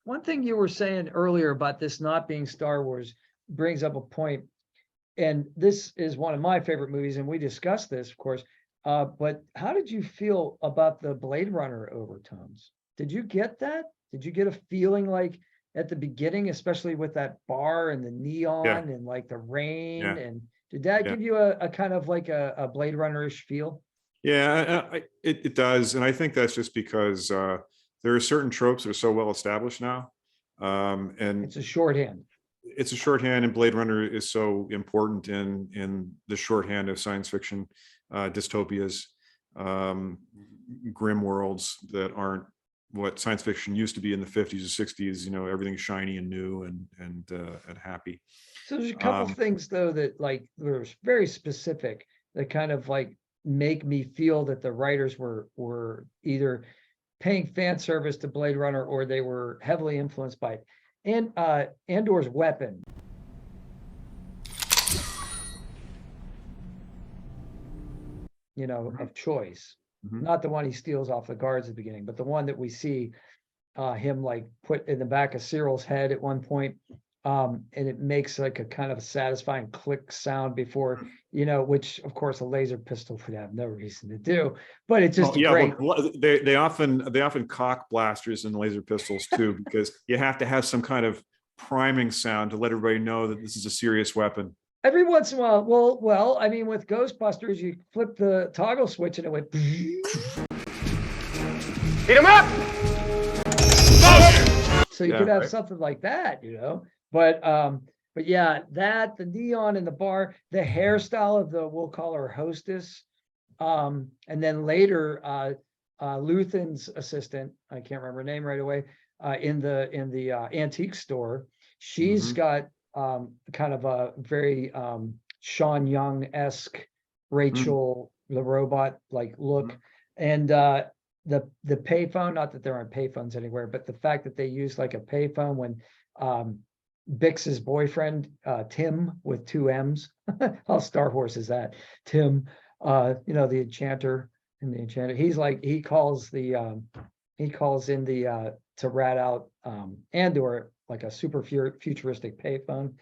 One thing you were saying earlier about this not being Star Wars brings up a point, and this is one of my favorite movies, and we discussed this, of course. But how did you feel about the Blade Runner overtones? Did you get that? Did you get a feeling like at the beginning, especially with that bar and the neon and like the rain, and did that give you a kind of like a Blade Runner-ish feel? Yeah, it does, and I think that's just because there are certain tropes that are so well established now, and It's a shorthand. It's a shorthand, and Blade Runner is so important in the shorthand of science fiction dystopias, grim worlds that aren't what science fiction used to be in the 50s or 60s. You know, everything's shiny and new and happy. So there's a couple things though that like were very specific that kind of like make me feel that the writers were either paying fan service to Blade Runner or they were heavily influenced by it. And Andor's weapon. You know, of choice. Not the one he steals off the guards at the beginning, but the one that we see him like put in the back of Cyril's head at one point. And it makes like a kind of a satisfying click sound before, you know, which of course a laser pistol would have no reason to do, but it's just great. They often cock blasters and laser pistols too, because you have to have some kind of priming sound to let everybody know that this is a serious weapon. Every once in a while, well, I mean, with Ghostbusters, you flip the toggle switch and it went. Beat him up. So you could have something like that, you know. But yeah, that the neon in the bar, the hairstyle of the, we'll call her hostess, and then later Luthen's assistant, I can't remember her name right away, in the antique store, she's got kind of a very Sean Young-esque Rachel the robot like look, and the payphone, not that there aren't payphones anywhere, but the fact that they use like a payphone when Bix's boyfriend, Tim with 2 M's. How Star Wars is that? Tim, you know, the enchanter and the enchanter. He's like, he calls in the to rat out Andor like a super futuristic payphone.